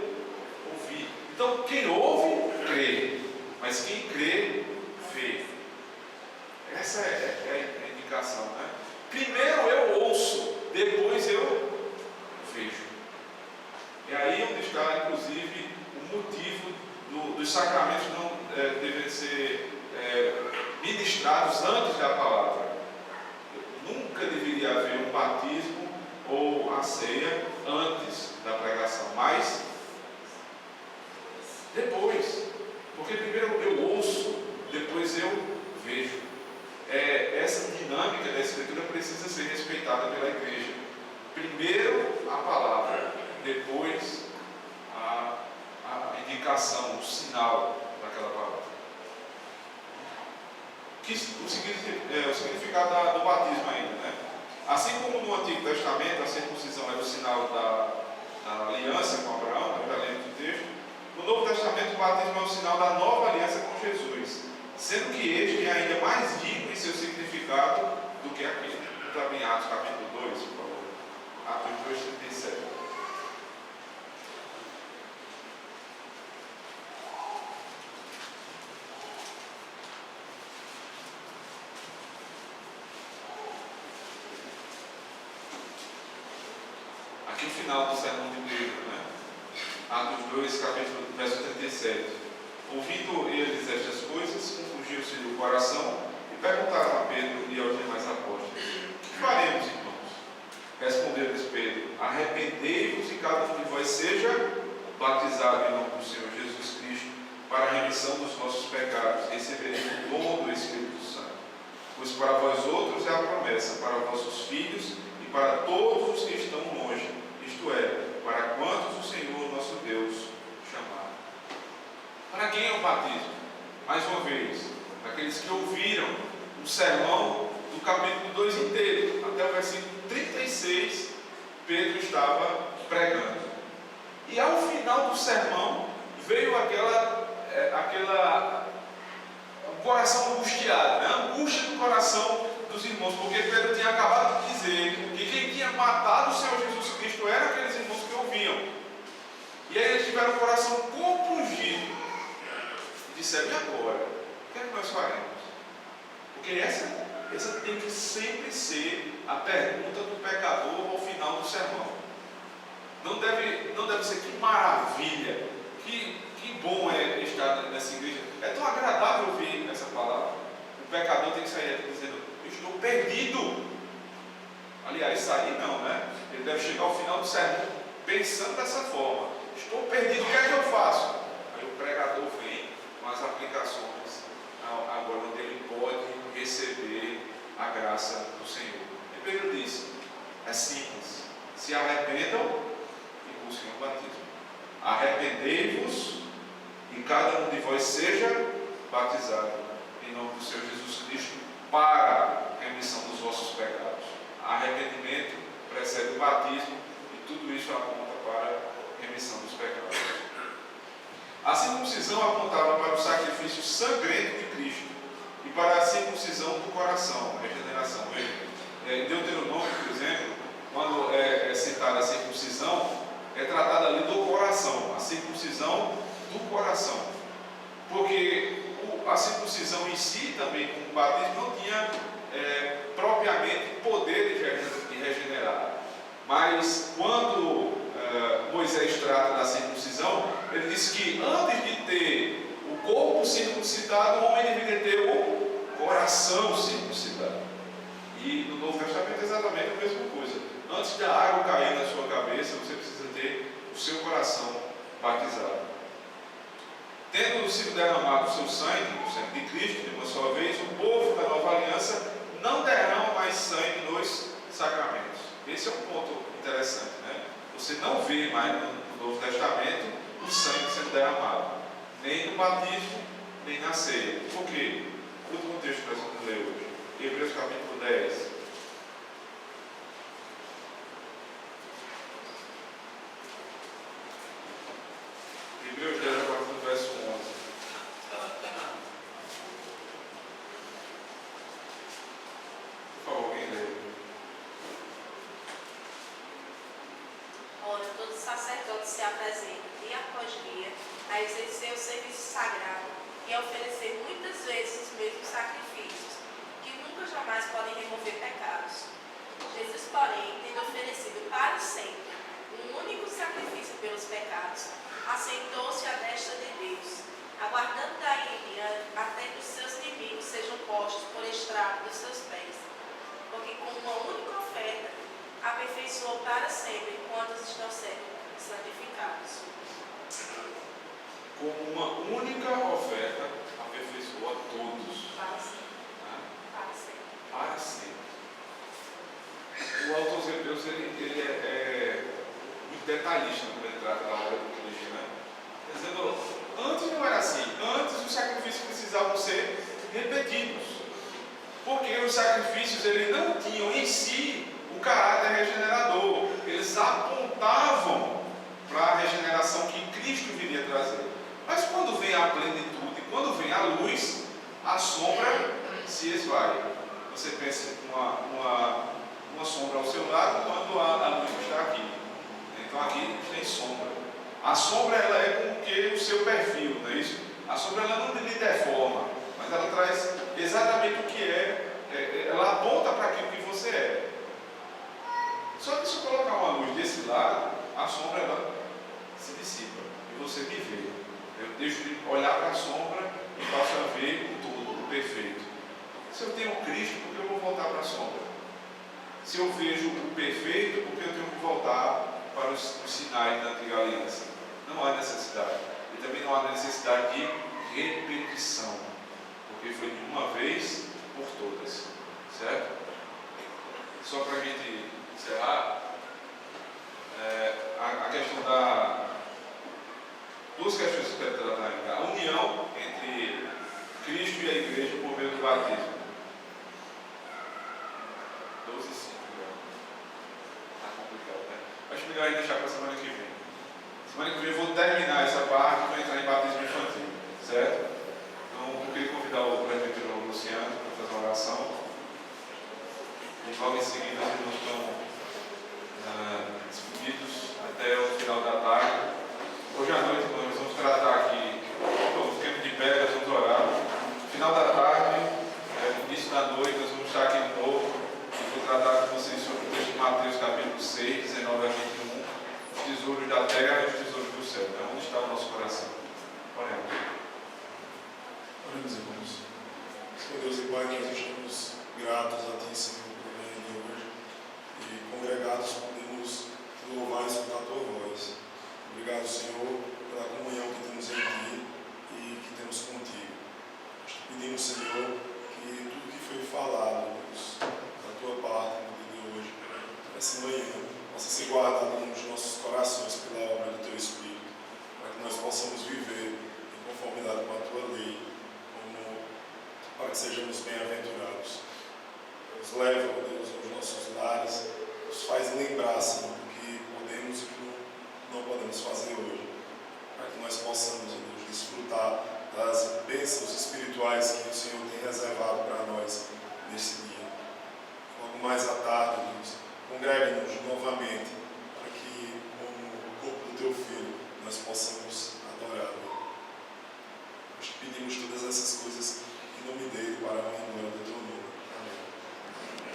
A: ouvir. Então, quem ouve, crê. Mas quem crê, vê. Essa é a indicação, né? Primeiro eu ouço, depois eu vejo. E aí onde está, inclusive, o motivo dos sacramentos não devem ser ministrados antes da palavra. Nunca deveria haver um batismo ou a ceia antes da pregação, mas depois. Porque primeiro eu ouço, depois eu vejo. Essa dinâmica da Escritura precisa ser respeitada pela igreja. Primeiro a palavra, depois a indicação, o sinal daquela palavra. O significado do batismo ainda, né? Assim como no Antigo Testamento a circuncisão era o sinal da aliança com Abraão, já lemos o texto, no Novo Testamento o batismo é o sinal da nova aliança com Jesus, sendo que este é ainda mais rico em seu significado do que aquele. Está em Atos capítulo 2, por favor. Atos 2, 37. Aqui o final do sermão de Pedro, né? Atos 2, capítulo, verso 37. Ouvindo eles estas coisas, confundiu-se o coração e perguntaram a Pedro e aos demais apóstolos: que faremos, irmãos? Respondeu-lhes Pedro: arrependei-vos e cada um de vós seja batizado em nome do Senhor Jesus Cristo para a remissão dos vossos pecados, e recebereis o dom do Espírito Santo. Pois para vós outros é a promessa, para vossos filhos e para todos os que estão longe, isto é, para quantos o Senhor nosso Deus chamar. Para quem é o batismo? Mais uma vez, aqueles que ouviram o sermão do capítulo 2 inteiro, até o versículo 36, Pedro estava pregando. E ao final do sermão, veio o coração angustiado, né? A angústia do coração dos irmãos, porque Pedro tinha acabado de dizer que quem tinha matado o Senhor Jesus Cristo eram aqueles irmãos que ouviam. E aí eles tiveram o coração compungido. Disseram: e agora? O que é que nós faremos? Porque essa tem que sempre ser a pergunta do pecador ao final do sermão. Não deve ser que maravilha, que bom é estar nessa igreja. É tão agradável ouvir essa palavra. O pecador tem que sair aqui dizendo: eu estou perdido. Aliás, sair não, né? Ele deve chegar ao final do sermão pensando dessa forma: estou perdido, o que é que eu faço? Aí o pregador vem com as aplicações, agora onde ele pode receber a graça do Senhor. E Pedro disse: é simples, se arrependam e busquem o batismo. Arrependei-vos e cada um de vós seja batizado em nome do Senhor Jesus Cristo para a remissão dos vossos pecados. Arrependimento precede o batismo e tudo isso aponta para a remissão dos pecados. A circuncisão apontava para o sacrifício sangrento de Cristo e para a circuncisão do coração, a regeneração. Em Deuteronômio, por exemplo, quando é citada a circuncisão, é tratada ali do coração, a circuncisão do coração. Porque a circuncisão em si, também como o batismo, não tinha propriamente poder de regenerar. Mas quando Moisés trata da circuncisão, ele diz que antes de ter o corpo circuncidado, o homem deveria ter o coração circuncidado. E no Novo Testamento é exatamente a mesma coisa. Antes da água cair na sua cabeça, você precisa ter o seu coração batizado. Tendo sido derramado o seu sangue, o sangue de Cristo, de uma só vez, o povo da nova aliança não derrama mais sangue nos sacramentos. Esse é um ponto interessante, né? Você não vê mais no Novo Testamento o sangue sendo derramado, nem no batismo, nem na ceia. Por quê? O último texto que nós vamos ler hoje, Hebreus capítulo 10. Hebreus 10, a partir do verso 11. Por favor, alguém lê.
F: Ora, todo sacerdote se apresenta dia após dia a exercer o serviço sagrado e a oferecer muitas vezes os mesmos sacrifícios, que nunca jamais podem remover pecados. Jesus, porém, tendo oferecido para sempre um único sacrifício pelos pecados, assentou-se à destra de Deus, aguardando daí em diante até que os seus inimigos sejam postos por estrado dos seus pés. Porque com uma única oferta aperfeiçoou para sempre quantos estão sendo santificados.
A: Com uma única oferta, aperfeiçoou a todos.
F: Para sempre.
A: Né?
F: Para sempre.
A: Para sempre. O autor aos Hebreus ele é muito detalhista quando ele trata da obra do Cristo, né? Dizendo, antes não era assim. Antes os sacrifícios precisavam ser repetidos. Porque os sacrifícios eles não tinham em si o caráter regenerador. Eles apontavam para a regeneração que Cristo viria trazer. Mas quando vem a plenitude, quando vem a luz, a sombra se esvai. Você pensa uma sombra ao seu lado quando a luz está aqui. Então aqui tem sombra. A sombra ela é com que o seu perfil, não é isso? A sombra ela não lhe deforma, mas ela traz exatamente o que ela aponta para aquilo que você é. Só que se eu colocar uma luz desse lado, a sombra ela se dissipa e você me vê. Eu deixo de olhar para a sombra e passo a ver o todo, o perfeito. Se eu tenho Cristo, por que eu vou voltar para a sombra? Se eu vejo o perfeito, por que eu tenho que voltar para os sinais da antiga aliança? Não há necessidade. E também não há necessidade de repetição, porque foi de uma vez por todas. Certo? Só para a gente encerrar, a questão da... Duas questões que eu quero tratar ainda. A união entre Cristo e a igreja por meio do batismo. 12 e 5, está complicado, né? Acho melhor aí deixar para a semana que vem. Semana que vem eu vou terminar essa parte e vou entrar em batismo infantil, certo? Então eu queria convidar o presbítero Luciano para fazer uma oração. E logo em seguida os irmãos estão despedidos até o final da tarde. Hoje à noite nós vamos tratar aqui, ficando de pé, nós vamos orar. No final da tarde, no início da noite, nós vamos estar aqui de novo. Vou tratar com vocês sobre o texto de Mateus capítulo 6, 19 a 21, os tesouros da terra e os tesouros do céu. É onde está o nosso coração. Oremos.
E: Oremos, irmãos. Senhor Deus e Pai, nós estamos gratos a Ti, Senhor, por venha de hoje. E congregados podemos louvar e escutar a Tua voz. Obrigado, Senhor, pela comunhão que temos em Ti e que temos contigo. Nós te pedimos, Senhor, que tudo que foi falado, Deus, da Tua parte no dia de hoje, essa manhã, possa ser guardado nos nossos corações pela obra do Teu Espírito, para que nós possamos viver em conformidade com a Tua lei, para que sejamos bem-aventurados. Nos leva, ó Deus, aos nossos lares, nos faz lembrar, Senhor, do que podemos e do que não podemos fazer hoje, para que nós possamos, ó Deus, desfrutar das bênçãos espirituais que o Senhor tem reservado para nós nesse dia. Logo mais à tarde,